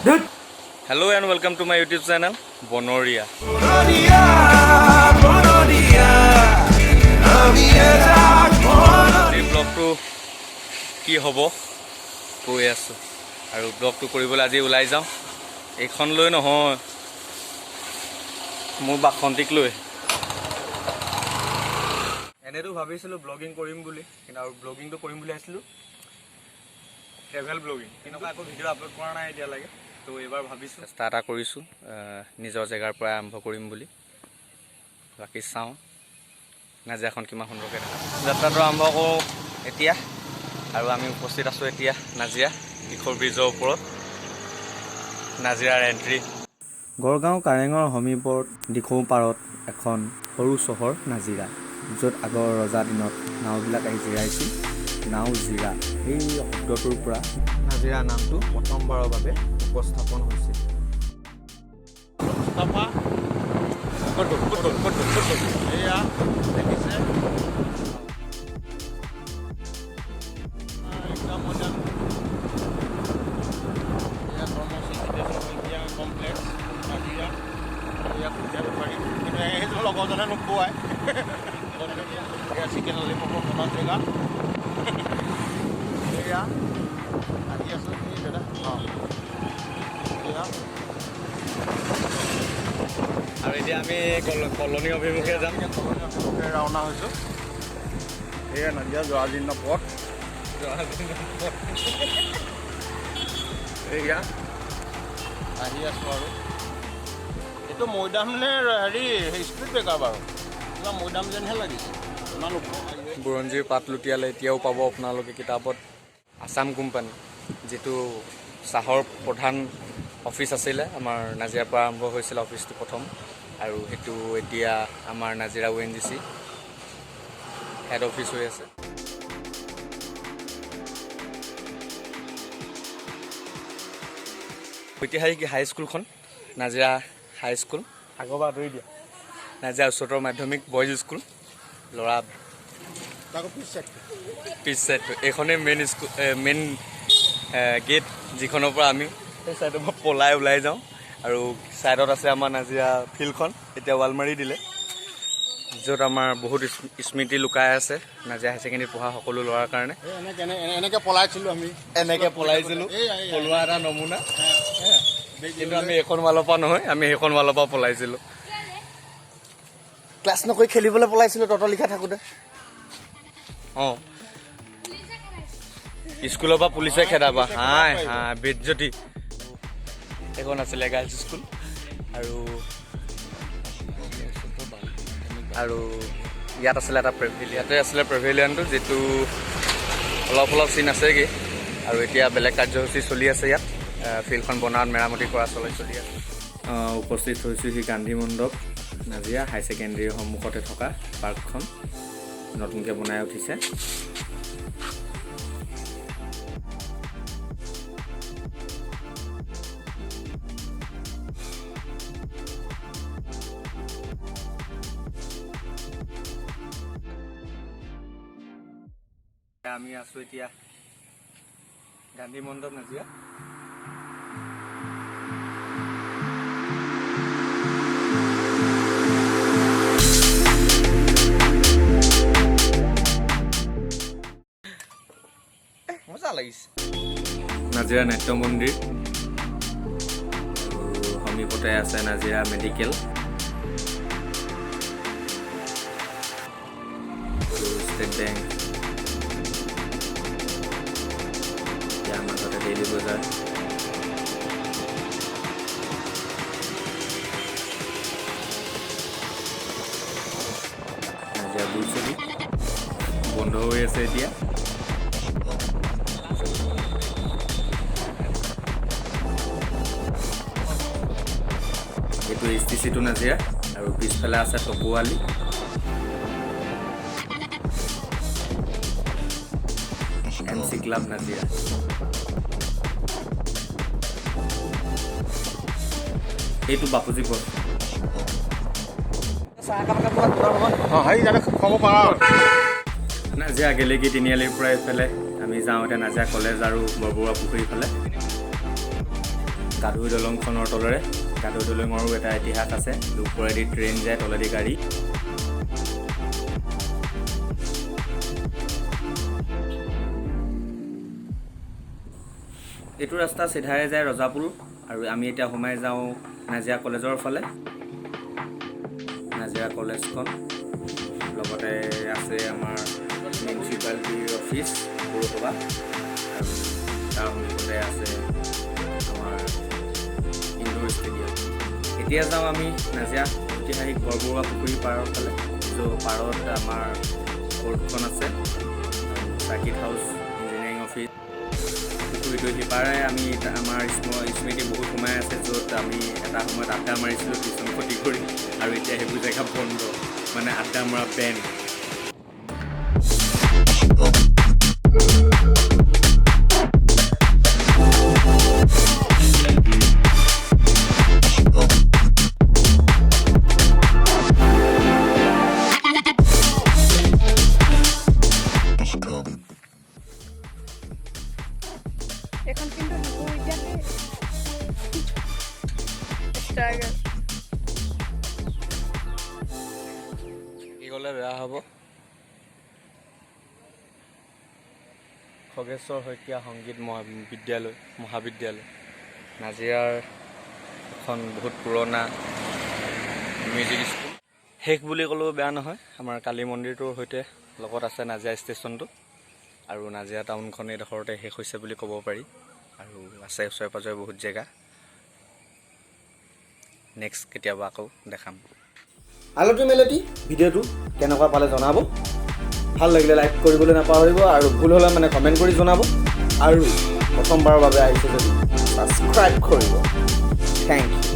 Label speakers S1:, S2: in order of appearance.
S1: Hello and welcome to my YouTube channel, Bonoria. এই ব্লগটো কি হ'ব কৈ আছোঁ আৰু ব্লগটো কৰিবলৈ আজি ওলাই যাওঁ এইখন লৈ নহয় মোৰ বাসন্তীক লৈ এনেতো ভাবিছিলোঁ ব্লগিং কৰিম বুলি কিন্তু আৰু ব্লগিংটো কৰিম বুলি আহিছিলোঁ ট্ৰেভেল ব্লগিং কিন্তু আকৌ ভিডিঅ' আপলোড কৰা নাই এতিয়ালৈকে তো এইবাৰ ভাবিছোঁ চেষ্টা এটা কৰিছোঁ নিজৰ জেগাৰ পৰা আৰম্ভ কৰিম বুলি বাকী চাওঁ নাজিৰাখন কিমান সুন্দৰকৈ দেখা যাত্ৰাটো আৰম্ভ কৰোঁ এতিয়া আৰু আমি উপস্থিত আছোঁ এতিয়া নাজিৰা কিশোৰ ব্ৰিজৰ ওপৰত নাজিৰাৰ এণ্ট্ৰি গড়গাঁও কাৰেঙৰ সমীপত দিখৌ পাৰত এখন সৰু চহৰ নাজিৰা য'ত আগৰ ৰজা দিনত নাওবিলাক আহি জিৰাইছিল নাও জিৰা এই শব্দটোৰ পৰা নাজিৰা নামটো প্ৰথমবাৰৰ বাবে উপস্থাপন হৈছিল এয়া দেখিছে একদম মডাৰ্ণ এয়া কৰ্মসংস্থাপন কমপ্লেক্স নাজিৰা ইয়াত উঠিয়াব পাৰি কিন্তু সেইটো লগৰজনে নোপোৱাই এয়া চিকেন ললিপপৰ বনোৱা জেগা এয়া আহি আছোঁ এই দাদা এয়া আৰু এতিয়া আমি কলনী অভিমুখে যাম কলনী অভিমুখে ৰাওনা হৈছোঁ এয়া নাজিৰা জৰাজীৰ্ণ পথ এয়া আহি আছোঁ আৰু এইটো মৈদাম নে হেৰি স্পীড ব্ৰেকাৰ বাৰু কিবা মৈদাম যেনহে লাগিছে ইমান বুৰঞ্জীৰ পাত লুটিয়ালে এতিয়াও পাব আপোনালোকে কিতাপত আছাম কোম্পানী যিটো চাহৰ প্ৰধান অফিচ আছিলে আমাৰ নাজিৰাৰ পৰা আৰম্ভ হৈছিলে অফিচটো প্ৰথম আৰু সেইটো এতিয়া আমাৰ নাজিৰা ONGC হেড অফিচ হৈ আছে ঐতিহাসিক হাইস্কুলখন নাজিৰা হাইস্কুল আগৰবাৰ আঁতৰি দিয়া নাজিৰা উচ্চতৰ মাধ্যমিক বইজ স্কুল ল'ৰা পিছ চাইডটো এইখনেই মেইন গেট যিখনৰ পৰা আমি সেই চাইডৰ পৰা পলাই ওলাই যাওঁ আৰু ছাইডত আছে আমাৰ নাজিৰা ফিল্ডখন এতিয়া ৱাল মাৰি দিলে য'ত আমাৰ বহুত স্মৃতি লুকাই আছে নাজিৰা হাই ছেকেণ্ডেৰী পঢ়া সকলো ল'ৰাৰ কাৰণে এনেকৈ পলাইছিলোঁ আমি পলোৱা এটা নমুনা কিন্তু আমি এইখন ৱালৰ পৰা নহয় আমি সেইখন ৱালৰ পৰা পলাইছিলোঁ ক্লাছ নকৰি খেলিবলৈ পলাইছিলোঁ ততলিখা থাকোঁতে অঁ স্কুলৰ পৰা পুলিচে খেদাবা হাই বেজ্জতি এখন আছিলে গাৰ্লছ স্কুল আৰু ইয়াত আছিলে এটা ইয়াতে আছিলে প্ৰেভিলিয়নটো যিটো অলপ চিন আছেগৈ আৰু এতিয়া বেলেগ কাৰ্যসূচী চলি আছে ইয়াত ফিল্ডখন বনাওঁত মেৰামতি কৰা চলি আছে উপস্থিত হৈছোঁ সি গান্ধী মণ্ডপ নাজিৰা হাই ছেকেণ্ডেৰীৰ সন্মুখতে থকা পাৰ্কখন নতুনকৈ বনাই উঠিছে আমি আছোঁ এতিয়া গান্ধী মণ্ডপ নাজিৰা মজা লাগিছে নাজিৰা নাট্য মন্দিৰ আৰু সমীপতে আছে নাজিৰা মেডিকেল ষ্টেট বেংক ইয়াৰ মাজতে ডেইলি বজাৰ নাজিৰা বুলচলি বন্ধ হৈ আছে এতিয়া এইটো HTC-টো নাজিৰা আৰু পিছফালে আছে টকুৱালি MC ক্লাব নাজিৰা এইটো বাপুজি পথ নাজিৰা গেলেকী তিনিআলিৰ পৰা এইফালে আমি যাওঁ এতিয়া নাজিৰা কলেজ আৰু বৰবৰুৱা পুখুৰীৰ ফালে গাধুই দলংখনৰ তলেৰে। গাধুই দলঙৰো এটা ইতিহাস আছে, ওপৰেদি ট্ৰেইন যায়, তলেদি গাড়ী। এইটো ৰাস্তা চিধাই যায় ৰজাপুল, আৰু আমি এতিয়া সোমাই যাওঁ নাজিৰা কলেজৰ ফালে। নাজিৰা কলেজখন লগতে আছে আমাৰ মিউনিচিপালিটিৰ অফিচ, পৌৰসভা, আৰু তাৰ সন্মুখতে আছে আমাৰ ইনডোৰ ষ্টেডিয়াম। এতিয়া যাওঁ আমি নাজিৰা ঐতিহাসিক বৰবৰুৱা পুখুৰী পাৰৰ ফালে, য'ত পাৰত আমাৰ কৰ্টখন আছে, চাৰ্কিট হাউচ, ইঞ্জিনিয়াৰিং অফিচ। পুখুৰীটো সিপাৰে আমি আমাৰ স্মৃতি বহুত সোমাই আছে, য'ত আমি এটা সময়ত আড্ডা মাৰিছিলোঁ টিউশ্যন ক্ষতি কৰি, আৰু এতিয়া সেইবোৰ জেগা বন্ধ, মানে আড্ডা মৰা বেন।
S2: এখন কিন্তু নুকো এতিয়াতে ষ্টাৰ্গাৰ
S1: কি ক'লে বেয়া হ'ব। খগেশ্বৰ শইকীয়া সংগীত মহাবিদ্যালয় নাজিৰাৰ এখন বহুত পুৰণা মিউজিক স্কুল। শেষ বুলি ক'লেও বেয়া নহয়, আমাৰ কালী মন্দিৰটোৰ সৈতে লগত আছে নাজিৰা ষ্টেচনটো, আৰু নাজিৰা টাউনখন এইডোখৰতে শেষ হৈছে বুলি ক'ব পাৰি, আৰু আছে ওচৰে পাঁজৰে বহুত জেগা। নেক্সট কেতিয়াবা আকৌ দেখাম।
S3: আলতী মেলতী ভিডিঅ'টো কেনেকুৱা পালে জনাব, ভাল লাগিলে লাইক কৰিবলৈ নাপাহৰিব, আৰু ভুল হ'লে মানে কমেণ্ট কৰি জনাব, আৰু প্ৰথমবাৰৰ বাবে আহিছে যদি ছাবস্ক্ৰাইব কৰিব। Thank U.